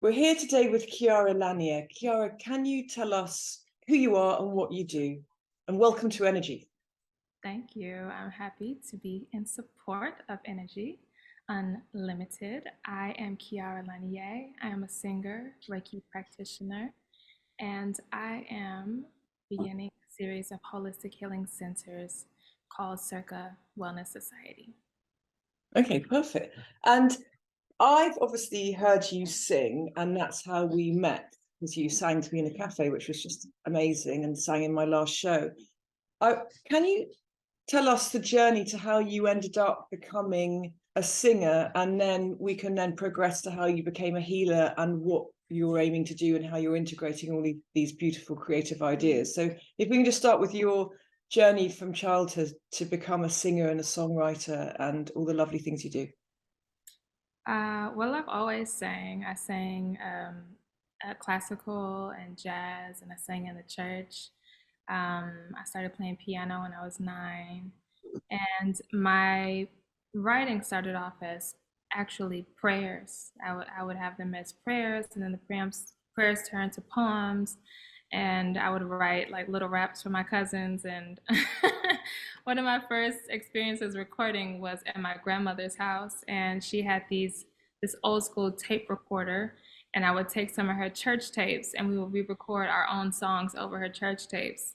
We're here today with Kiara Lanier. Kiara, can you tell us who you are and what you do? And welcome to Energy. Thank you. I'm happy to be in support of Energy Unlimited. I am Kiara Lanier. I am a singer, Reiki practitioner, and I am beginning a series of holistic healing centers called Circa Wellness Society. Okay, perfect. And I've obviously heard you sing, and that's how we met, because you sang to me in a cafe, which was just amazing, and sang in my last show. Can you tell us the journey to how you ended up becoming a singer, and then we can then progress to how you became a healer and what you're aiming to do and how you're integrating all these beautiful creative ideas. So if we can just start with your journey from childhood to become a singer and a songwriter and all the lovely things you do. Well, I've always sang. I sang classical and jazz, and I sang in the church. I started playing piano when I was 9, and my writing started off as actually prayers. I would have them as prayers, and then the prayers turned to poems, and I would write like little raps for my cousins. And one of my first experiences recording was at my grandmother's house, and she had this old school tape recorder, and I would take some of her church tapes, and we would re-record our own songs over her church tapes.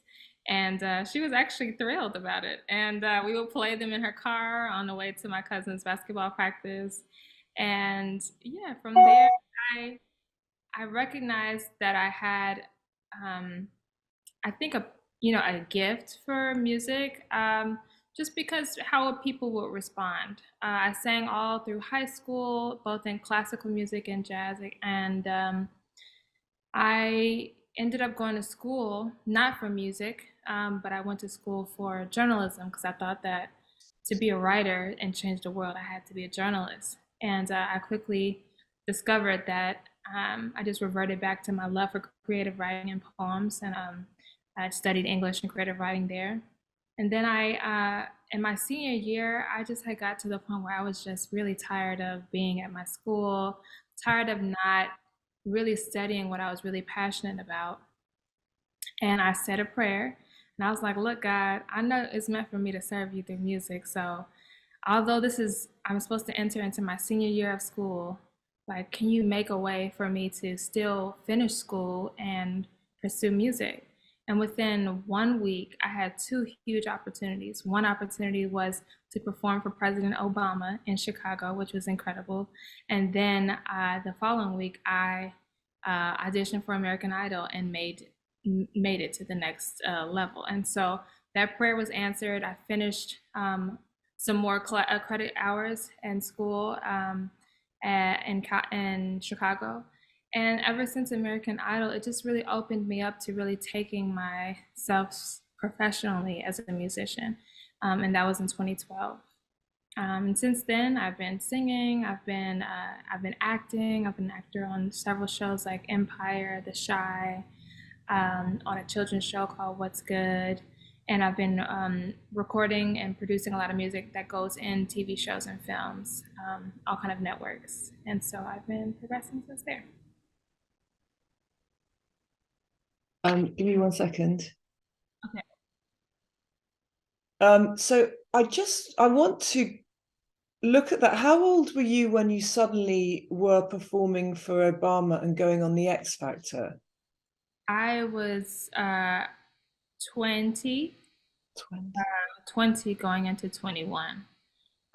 And she was actually thrilled about it. And we would play them in her car on the way to my cousin's basketball practice. And yeah, from there, I I recognized that I had, um, I think a gift for music, just because how people would respond. I sang all through high school, both in classical music and jazz, and I ended up going to school not for music, but I went to school for journalism because I thought that to be a writer and change the world, I had to be a journalist. And I quickly discovered that I just reverted back to my love for creative writing and poems, and I studied English and creative writing there. And then in my senior year, I just had got to the point where I was just really tired of being at my school, tired of not really studying what I was really passionate about. And I said a prayer, and I was like, look, God, I know it's meant for me to serve you through music. So although I'm supposed to enter into my senior year of school, like, can you make a way for me to still finish school and pursue music? And within 1 week, I had two huge opportunities. One opportunity was to perform for President Obama in Chicago, which was incredible. And then the following week, I auditioned for American Idol and made it to the next level. And so that prayer was answered. I finished some more credit hours in school in Chicago. And ever since American Idol, it just really opened me up to really taking myself professionally as a musician. And that was in 2012. And since then, I've been singing, I've been acting, I've been an actor on several shows like Empire, The Shy, on a children's show called What's Good. And I've been recording and producing a lot of music that goes in TV shows and films, all kind of networks. And so I've been progressing since there. Give me 1 second. Okay. So I want to look at that. How old were you when you suddenly were performing for Obama and going on the X Factor? I was 20, 20. 20 going into 21.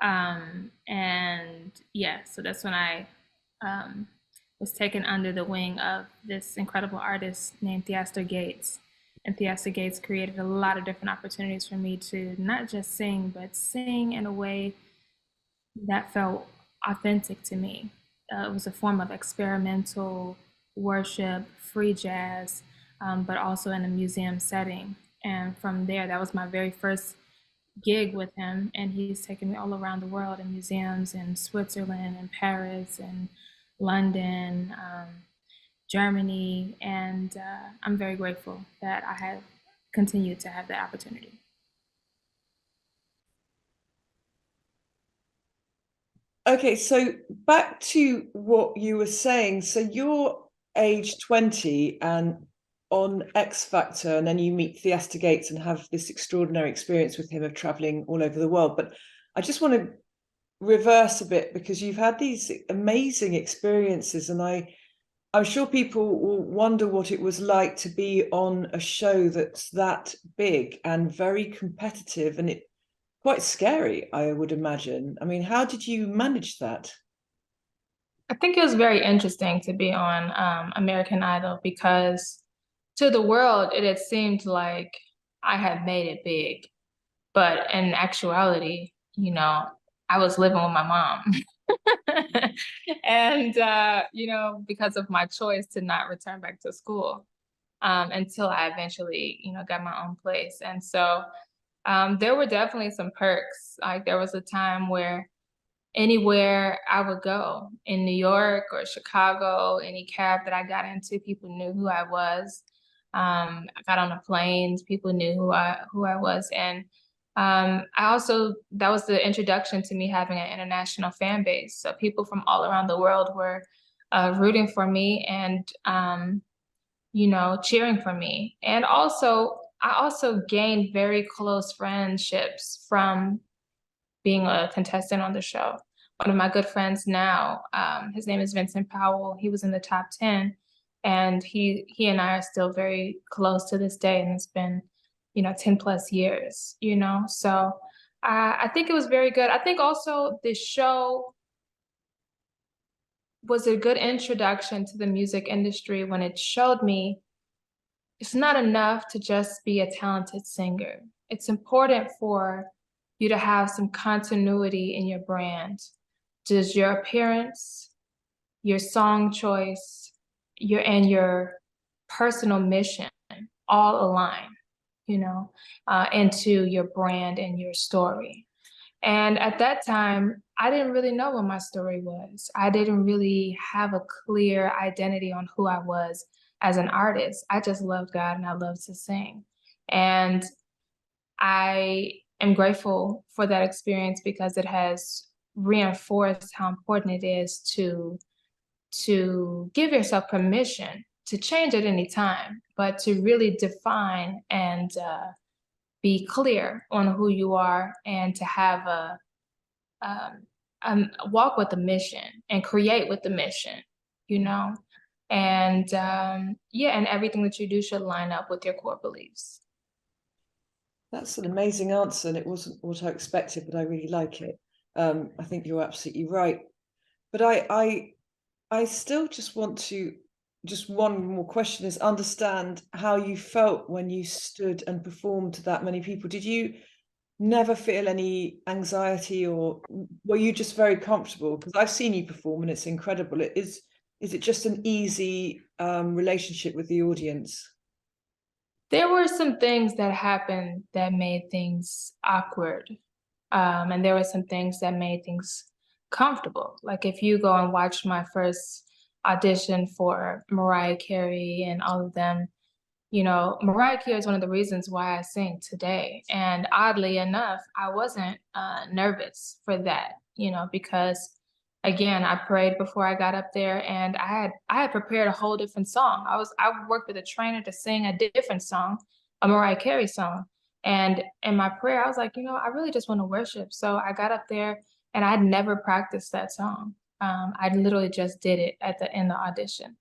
And yeah, so that's when I um, was taken under the wing of this incredible artist named Theaster Gates. And Theaster Gates created a lot of different opportunities for me to not just sing, but sing in a way that felt authentic to me. It was a form of experimental worship, free jazz, but also in a museum setting. And from there, that was my very first gig with him, and he's taken me all around the world in museums in Switzerland and Paris and London, Germany, and I'm very grateful that I have continued to have that opportunity. Okay, so back to what you were saying. So you're age 20 and on X Factor, and then you meet Fiesta Gates and have this extraordinary experience with him of traveling all over the world. But I just want to reverse a bit, because you've had these amazing experiences, and I'm sure people will wonder what it was like to be on a show that's that big and very competitive, and it quite scary, I would imagine. I mean, how did you manage that? I think it was very interesting to be on American Idol because to the world, it had seemed like I had made it big. But in actuality, I was living with my mom. And, because of my choice to not return back to school until I eventually, got my own place. And so there were definitely some perks. Like there was a time where anywhere I would go in New York or Chicago, any cab that I got into, people knew who I was. I got on the planes, people knew who I was. And I also, that was the introduction to me having an international fan base. So people from all around the world were rooting for me and, cheering for me. And also, I also gained very close friendships from being a contestant on the show. One of my good friends now, his name is Vincent Powell. He was in the top 10, and he and I are still very close to this day, and it's been, 10 plus years, So I think it was very good. I think also the show was a good introduction to the music industry when it showed me it's not enough to just be a talented singer. It's important for you to have some continuity in your brand. Does your appearance, your song choice, your personal mission all align, into your brand and your story? And at that time, I didn't really know what my story was. I didn't really have a clear identity on who I was as an artist. I just loved God and I loved to sing. And I am grateful for that experience because it has reinforced how important it is to give yourself permission to change at any time, but to really define and be clear on who you are and to have walk with the mission and create with the mission, you know? And and everything that you do should line up with your core beliefs. That's an amazing answer, and it wasn't what I expected, but I really like it. I think you're absolutely right. But I still just want to, just one more question is understand how you felt when you stood and performed to that many people. Did you never feel any anxiety, or were you just very comfortable? Because I've seen you perform and it's incredible. Is it just an easy relationship with the audience? There were some things that happened that made things awkward. And there were some things that made things comfortable. Like if you go and watch my first audition for Mariah Carey and all of them, Mariah Carey is one of the reasons why I sing today. And oddly enough, I wasn't nervous for that, because again, I prayed before I got up there, and I had prepared a whole different song. I worked with a trainer to sing a different song, a Mariah Carey song. And in my prayer, I was like, I really just want to worship. So I got up there, and I'd never practiced that song. I literally just did it at the end of the audition,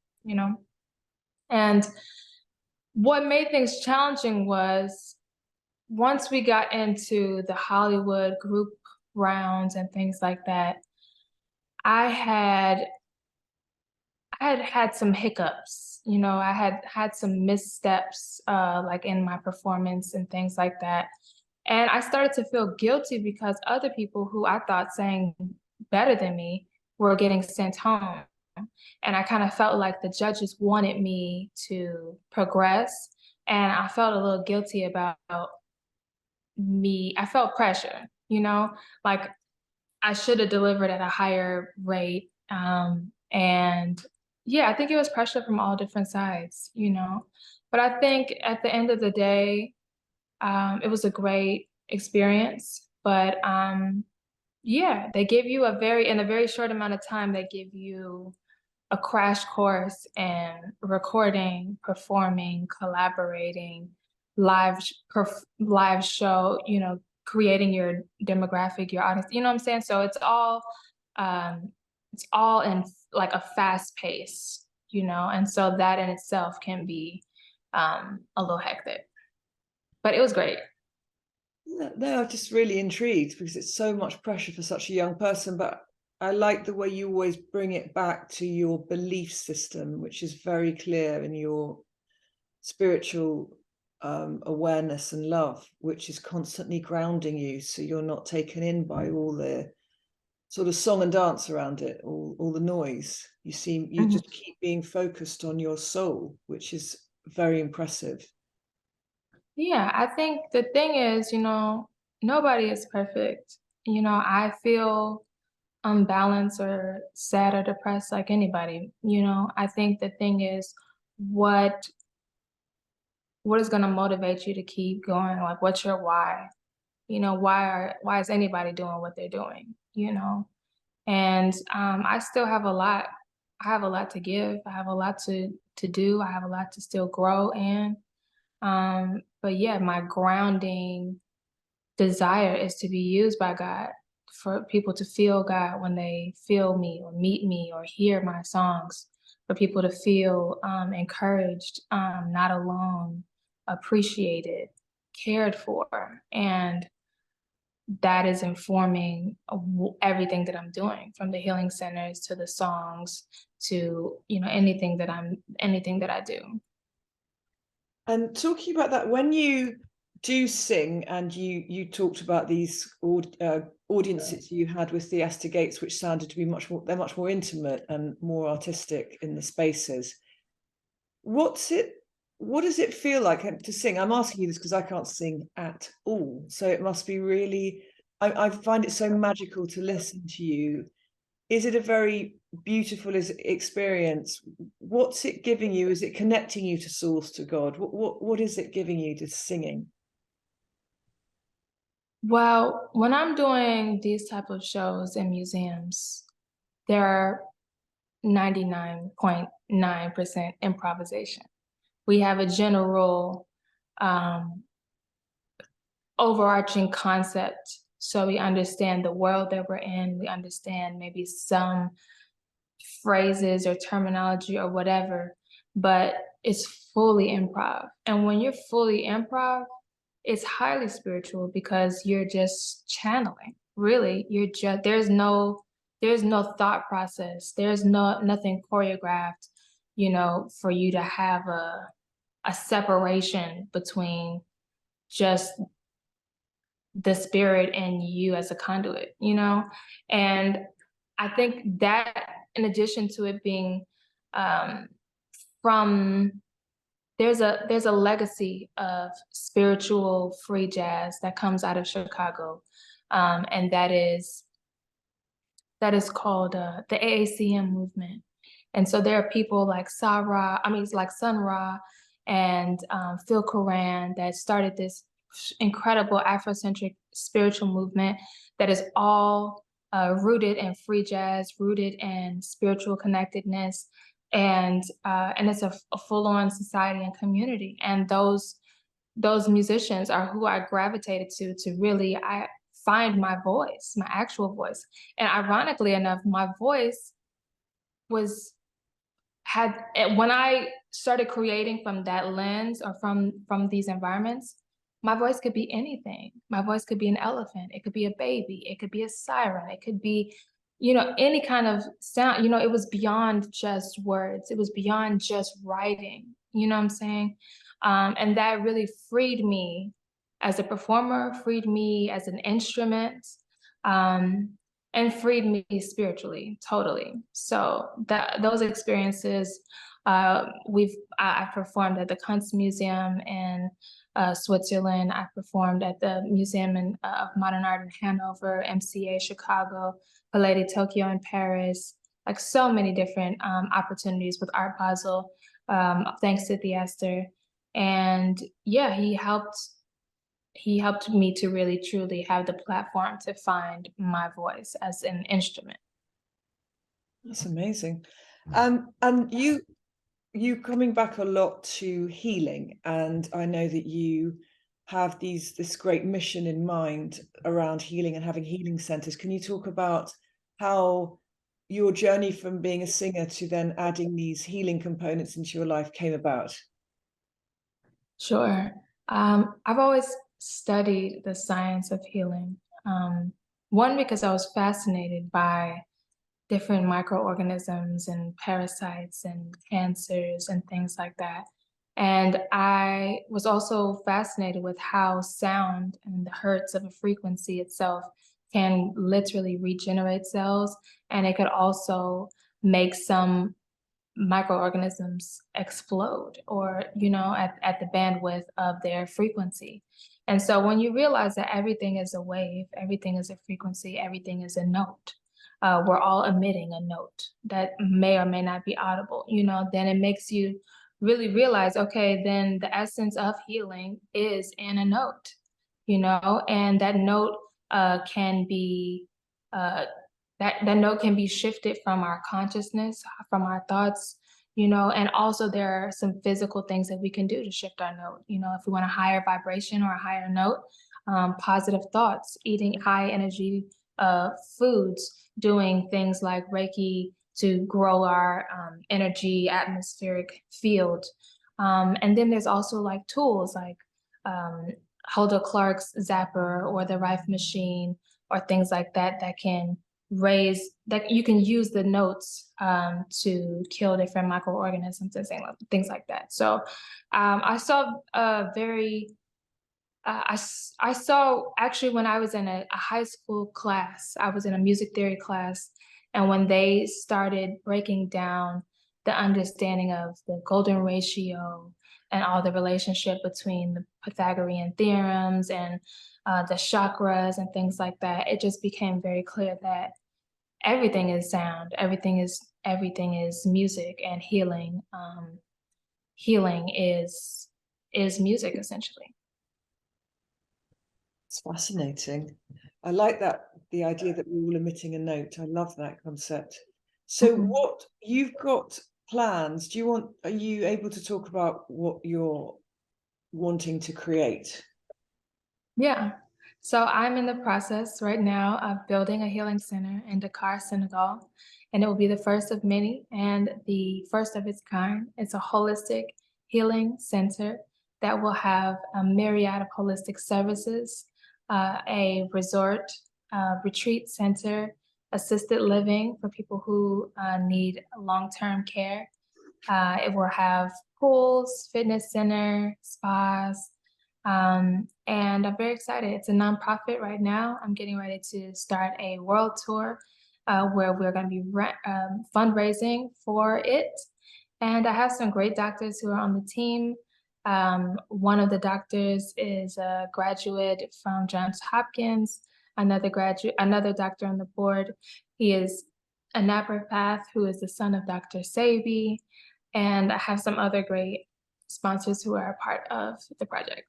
And what made things challenging was once we got into the Hollywood group rounds and things like that, I had had some hiccups. I had had some missteps, like in my performance and things like that. And I started to feel guilty because other people who I thought sang better than me were getting sent home. And I kind of felt like the judges wanted me to progress. And I felt a little guilty about me. I felt pressure, like I should have delivered at a higher rate. And yeah, I think it was pressure from all different sides. But I think at the end of the day, it was a great experience. But Yeah, they give you in a very short amount of time, they give you a crash course in recording, performing, collaborating, live show, creating your demographic, your audience, you know what I'm saying? So um, it's all in like a fast pace, and so that in itself can be a little hectic, but it was great. No, I'm just really intrigued because it's so much pressure for such a young person, but I like the way you always bring it back to your belief system, which is very clear in your spiritual awareness and love, which is constantly grounding you, so you're not taken in by all the sort of song and dance around it, all the noise. You Mhm. just keep being focused on your soul, which is very impressive. Yeah, I think the thing is, nobody is perfect. I feel unbalanced or sad or depressed like anybody. I think the thing is what what is going to motivate you to keep going? Like, what's your why? Why is anybody doing what they're doing? And I still have a lot. I have a lot to give. I have a lot to do. I have a lot to still grow in. But yeah, my grounding desire is to be used by God, for people to feel God when they feel me or meet me or hear my songs, for people to feel encouraged, not alone, appreciated, cared for. And that is informing everything that I'm doing, from the healing centers to the songs to, anything that I do. And talking about that, when you do sing, and you talked about these audiences you had with the Astor Gates, which sounded to be they're much more intimate and more artistic in the spaces. What does it feel like to sing? I'm asking you this because I can't sing at all, so it must be really. I find it so magical to listen to you. Is it a very beautiful experience? What's it giving you? Is it connecting you to source, to God? What is it giving you to singing? Well, when I'm doing these type of shows in museums, there are 99.9% improvisation. We have a general um, overarching concept. So we understand the world that we're in. We understand maybe some phrases or terminology or whatever, but it's fully improv. And when you're fully improv, it's highly spiritual because you're just channeling. Really, there's no thought process. There's nothing choreographed, for you to have a separation between just the spirit and you as a conduit. And I think that, in addition to it being um, from there's a legacy of spiritual free jazz that comes out of Chicago, and that is called the AACM movement. And so there are people like it's like Sun Ra and Phil Koran that started this incredible Afrocentric spiritual movement that is all rooted in free jazz, rooted in spiritual connectedness, and it's a full-on society and community. And those musicians are who I gravitated to really I find my voice, my actual voice. And ironically enough, my voice was had when I started creating from that lens, or from these environments, my voice could be anything. My voice could be an elephant, it could be a baby, it could be a siren, it could be, any kind of sound. It was beyond just words, it was beyond just writing, you know what I'm saying? And that really freed me as a performer, freed me as an instrument. Um, and freed me spiritually, totally. So those experiences, I performed at the Kunstmuseum in Switzerland. I performed at the Museum of Modern Art in Hanover, MCA Chicago, Palais Tokyo in Paris. Like, so many different opportunities with Art Basel, thanks to the Esther. And yeah, he helped he helped me to really truly have the platform to find my voice as an instrument. That's amazing. And you coming back a lot to healing, and I know that you have this great mission in mind around healing and having healing centers. Can you talk about how your journey from being a singer to then adding these healing components into your life came about? Sure. I've always studied the science of healing. One, because I was fascinated by different microorganisms and parasites and cancers and things like that. And I was also fascinated with how sound and the hertz of a frequency itself can literally regenerate cells. And it could also make some microorganisms explode or, at the bandwidth of their frequency. And so when you realize that everything is a wave, everything is a frequency, everything is a note, we're all emitting a note that may or may not be audible, then it makes you really realize, okay, then the essence of healing is in a note, and that note can be uh, that note can be shifted from our consciousness, from our thoughts, and also there are some physical things that we can do to shift our note. If we want a higher vibration or a higher note, positive thoughts, eating high energy foods, doing things like Reiki to grow our energy atmospheric field. And then there's also like tools like um, Hulda Clark's zapper or the Rife machine or things like that that can raise that you can use the notes to kill different microorganisms and things like that. So I saw a very I saw actually when I was in a high school class, I was in a music theory class, and when they started breaking down the understanding of the golden ratio and all the relationship between the Pythagorean theorems and the chakras and things like that, it just became very clear that everything is sound, everything is music, and healing is music essentially. It's fascinating. I like that, the idea that we're all emitting a note. I love that concept. So Mhm. what you've got plans, are you able to talk about what you're wanting to create? Yeah. So I'm in the process right now of building a healing center in Dakar, Senegal, and it will be the first of many and the first of its kind. It's a holistic healing center that will have a myriad of holistic services, a resort, retreat center, assisted living for people who need long-term care. It will have pools, fitness center, spas, and I'm very excited. It's a nonprofit right now. I'm getting ready to start a world tour where we're going to be fundraising for it. And I have some great doctors who are on the team. One of the doctors is a graduate from Johns Hopkins. Another doctor on the board. He is a naturopath who is the son of Dr. Sade. And I have some other great sponsors who are a part of the project.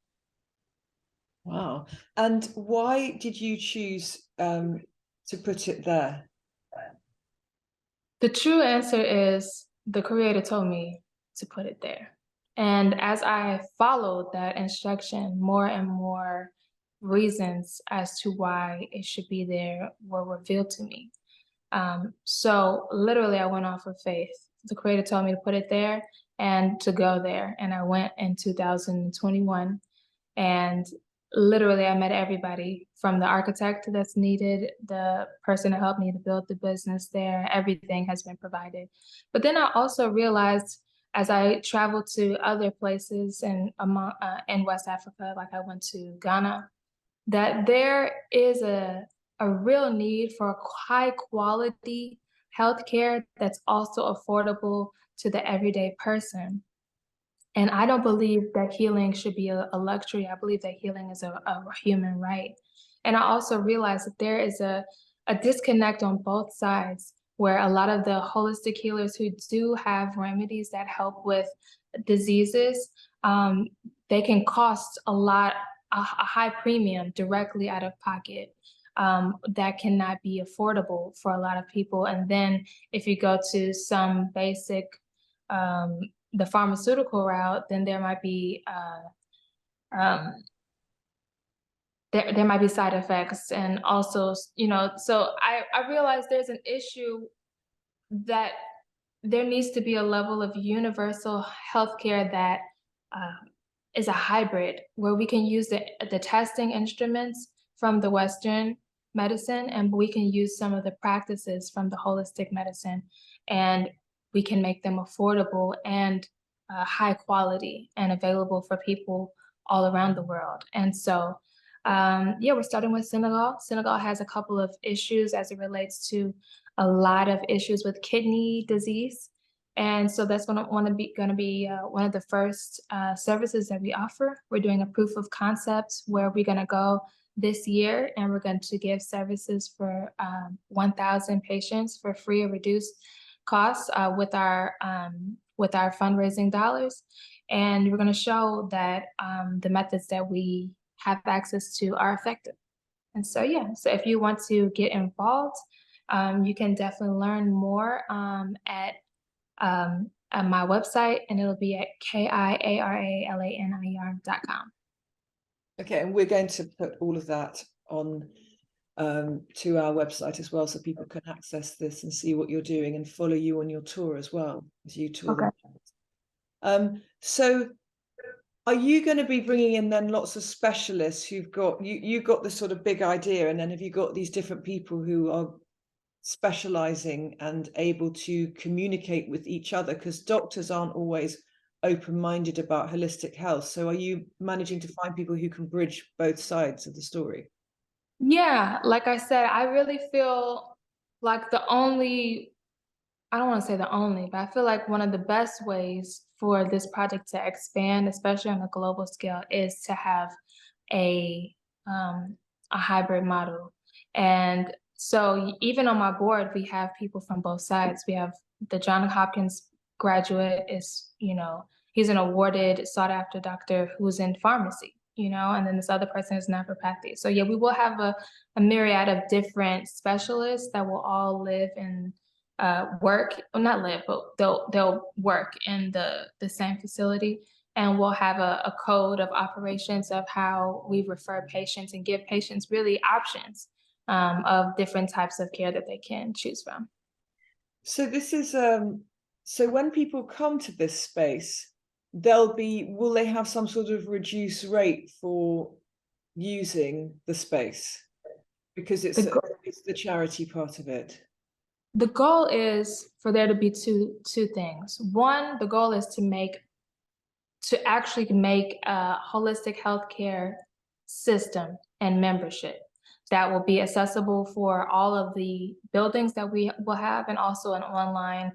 Wow. And why did you choose to put it there? The true answer is the creator told me to put it there. And as I followed that instruction, more and more reasons as to why it should be there were revealed to me. So literally, I went off of faith. The creator told me to put it there and to go there. And I went in 2021. And literally, I met everybody from the architect that's needed, the person to help me to build the business there. Everything has been provided. But then I also realized as I traveled to other places in West Africa, like I went to Ghana, that there is a real need for high quality healthcare that's also affordable to the everyday person. And I don't believe that healing should be a luxury. I believe that healing is a human right. And I also realize that there is a disconnect on both sides where a lot of the holistic healers who do have remedies that help with diseases, they can cost a lot high premium directly out of pocket, that cannot be affordable for a lot of people. And then if you go to some basic, the pharmaceutical route, then there might be um, there might be side effects, and also, so I realize there's an issue that there needs to be a level of universal healthcare that uh, is a hybrid, where we can use the testing instruments from the Western medicine, and we can use some of the practices from the holistic medicine, and we can make them affordable and high quality and available for people all around the world. And so, yeah, we're starting with Senegal. Senegal has a couple of issues as it relates to a lot of issues with kidney disease. And so that's going to be one of the first services that we offer. We're doing a proof of concept where we're going to go this year, and we're going to give services for 1,000 patients for free or reduced costs with our fundraising dollars. And we're going to show that the methods that we have access to are effective. And so, yeah, so if you want to get involved, you can definitely learn more at my website, and it'll be at kiaralanier.com. Okay, and we're going to put all of that on to our website as well, so people can access this and see what you're doing and follow you on your tour as well as you tour. Okay. So are you going to be bringing in then lots of specialists who've got you got this sort of big idea, and then have you got these different people who are specializing and able to communicate with each other, because doctors aren't always open-minded about holistic health? So are you managing to find people who can bridge both sides of the story? Yeah, like I said, I really feel like I don't want to say the only, but I feel like one of the best ways for this project to expand, especially on a global scale, is to have a hybrid model. And so even on my board, we have people from both sides. We have the Johns Hopkins graduate he's an awarded sought after doctor who's in pharmacy, and then this other person is naturopathy. So yeah, we will have a myriad of different specialists that will all live in not live, but they'll work in the same facility, and we'll have a code of operations of how we refer patients and give patients really options of different types of care that they can choose from. So this is so when people come to this space, will they have some sort of reduced rate for using the space, because it's the charity part of it? The goal is for there to be two things. One, the goal is to actually make a holistic healthcare system and membership that will be accessible for all of the buildings that we will have, and also an online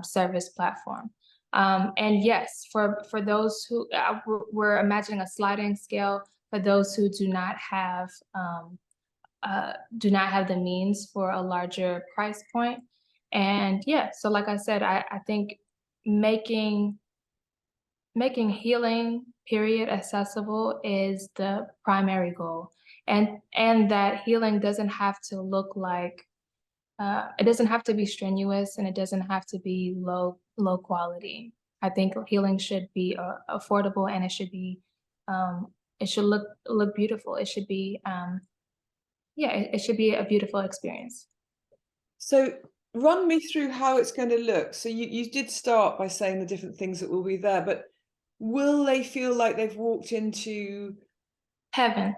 service platform. And yes, for those who we're imagining a sliding scale for those who do not have the means for a larger price point. And yeah, so like I said, I think making healing period accessible is the primary goal, and that healing doesn't have to look like it doesn't have to be strenuous, and it doesn't have to be low quality. I think healing should be affordable, and it should be it should look beautiful. It should be it should be a beautiful experience. So run me through how it's going to look. So you did start by saying the different things that will be there, but will they feel like they've walked into heaven?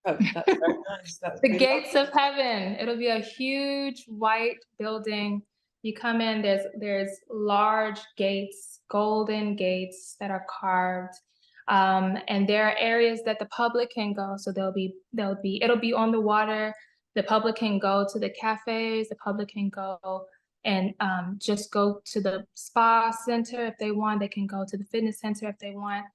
Oh, that's very nice. That's the gates of heaven. It'll be a huge white building. You come in, there's large gates, golden gates that are carved. And there are areas that the public can go. So it'll be on the water. The public can go to the cafes. The public can go and just go to the spa center if they want. They can go to the fitness center if they want.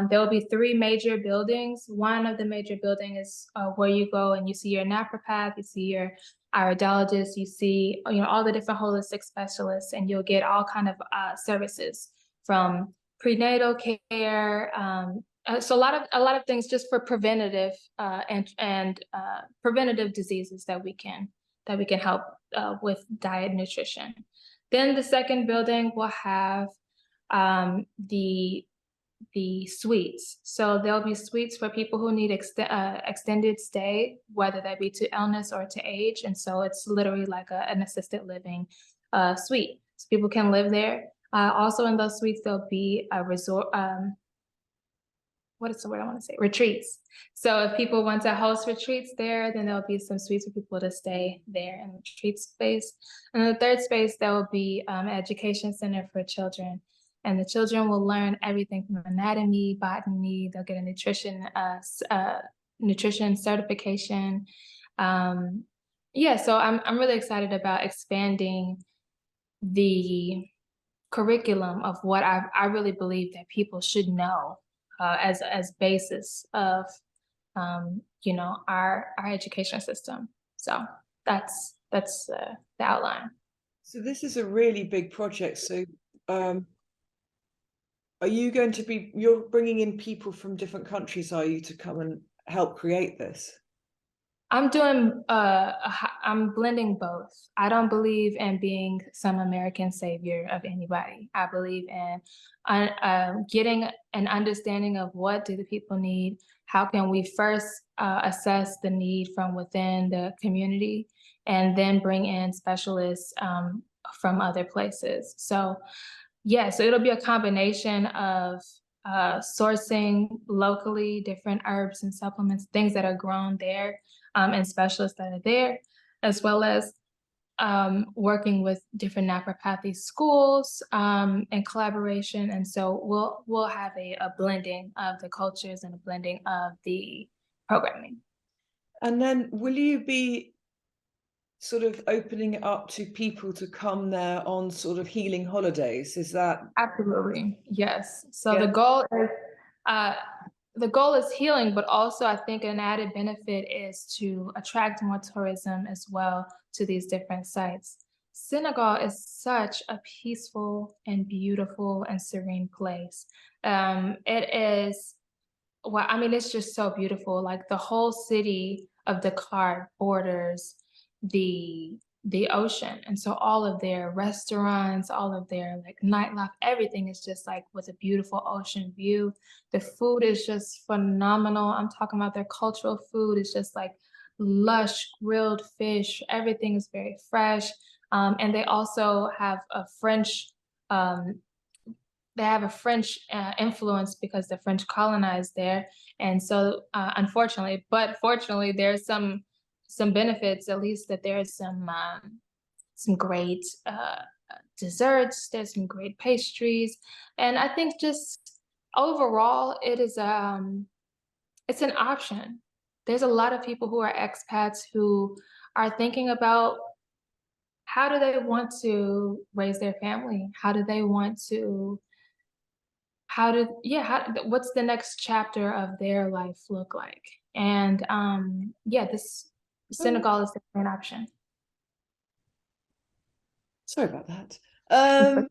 There will be 3 major buildings. One of the major buildings is where you go and you see your naturopath, you see your iridologist, you see all the different holistic specialists, and you'll get all kind of services from prenatal care, So a lot of things just for preventative and preventative diseases that we can help with diet and nutrition. Then the second building will have um, the the suites. So there'll be suites for people who need extended stay, whether that be to illness or to age. And so it's literally like an assisted living suite. So people can live there. Also in those suites, there'll be a resort. What is the word I want to say? Retreats. So if people want to host retreats there, then there'll be some suites for people to stay there in the retreat space. And the third space, there will be an education center for children. And the children will learn everything from anatomy, botany. They'll get a nutrition certification. Yeah, so I'm really excited about expanding the curriculum of what I really believe that people should know as basis of you know, our education system. So that's the outline. So this is a really big project. So are you going to be, you're bringing in people from different countries, are you, to come and help create this? I'm I'm blending both. I don't believe in being some American savior of anybody. I believe in getting an understanding of what do the people need. How can we first assess the need from within the community, and then bring in specialists from other places. So yeah, so it'll be a combination of sourcing locally different herbs and supplements, things that are grown there, and specialists that are there, as well as working with different naturopathy schools in collaboration. And so we'll have a blending of the cultures and a blending of the programming. And then will you be sort of opening it up to people to come there on sort of healing holidays? Is that? Absolutely, yes. So Yeah. the goal is healing, but also I think an added benefit is to attract more tourism as well to these different sites. Senegal is such a peaceful and beautiful and serene place. It is, well, I mean, it's just so beautiful. Like the whole city of Dakar borders the the ocean. And so all of their restaurants, all of their like nightlife, everything is just like with a beautiful ocean view. The food is just phenomenal. I'm talking about their cultural food. It's just like lush grilled fish. Everything is very fresh. And they also have a French um, French influence because the French colonized there, and so unfortunately, but fortunately, there's some benefits. At least that there's some great desserts. There's some great pastries, and I think just overall, it's an option. There's a lot of people who are expats who are thinking about how do they want to raise their family? How do they want to what's the next chapter of their life look like? And yeah, this Senegal is definitely an option. Sorry about that.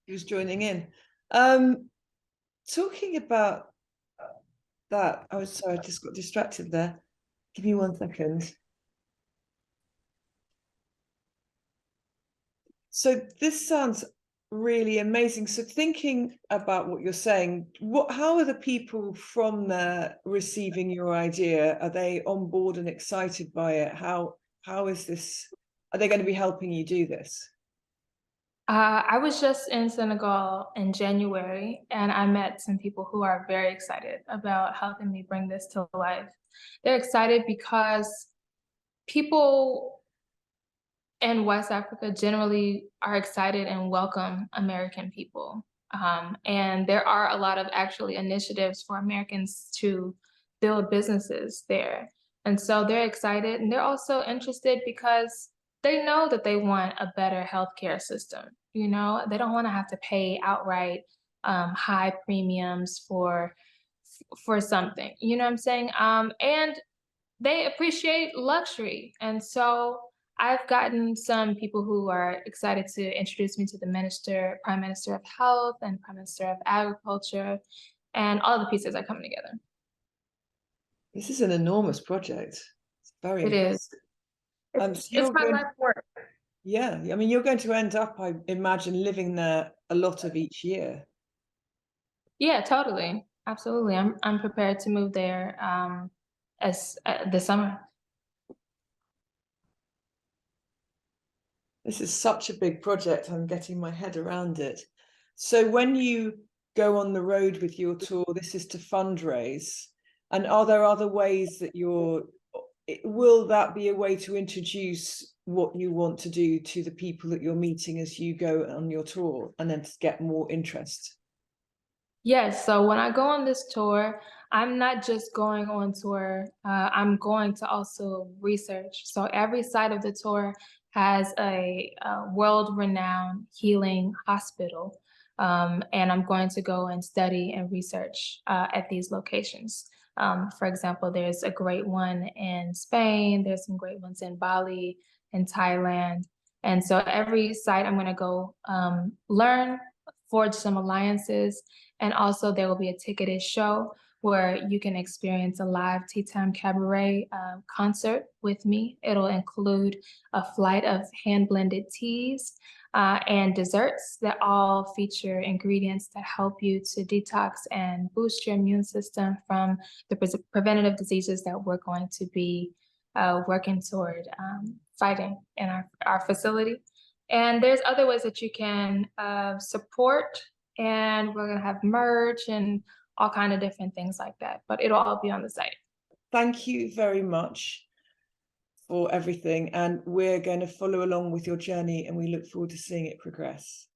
Who's joining in? Talking about that, I was sorry, I just got distracted there. Give me 1 second. So this sounds really amazing. So thinking about what you're saying, how are the people from there receiving your idea? Are they on board and excited by it? How is this? Are they going to be helping you do this? I was just in Senegal in January, and I met some people who are very excited about helping me bring this to life. They're excited because people in West Africa generally are excited and welcome American people. And there are a lot of actually initiatives for Americans to build businesses there. And so they're excited, and they're also interested because they know that they want a better healthcare system. You know, they don't want to have to pay outright high premiums for something. You know what I'm saying? And they appreciate luxury. And so I've gotten some people who are excited to introduce me to the Prime Minister of Health and Prime Minister of Agriculture. and all of the pieces are coming together. This is an enormous project. It's very It is. impressive. So It's you're my going, life work. yeah, I mean, you're going to end up, I imagine, living there a lot of each year. Yeah, totally. Absolutely. I'm prepared to move there as this summer. This is such a big project. I'm getting my head around it. So when you go on the road with your tour, this is to fundraise. And are there other ways that will that be a way to introduce what you want to do to the people that you're meeting as you go on your tour, and then to get more interest? Yes, so when I go on this tour, I'm not just going on tour, I'm going to also research. So every side of the tour has a world-renowned healing hospital, and I'm going to go and study and research at these locations. For example, there's a great one in Spain, there's some great ones in Bali, in Thailand. And so every site I'm going to go learn, forge some alliances, and also there will be a ticketed show where you can experience a live Tea Time Cabaret concert with me. It'll include a flight of hand-blended teas and desserts that all feature ingredients that help you to detox and boost your immune system from the preventative diseases that we're going to be working toward fighting in our facility. And there's other ways that you can support, and we're gonna have merch and all kind of different things like that, but it'll all be on the site. Thank you very much for everything, and we're going to follow along with your journey, and we look forward to seeing it progress.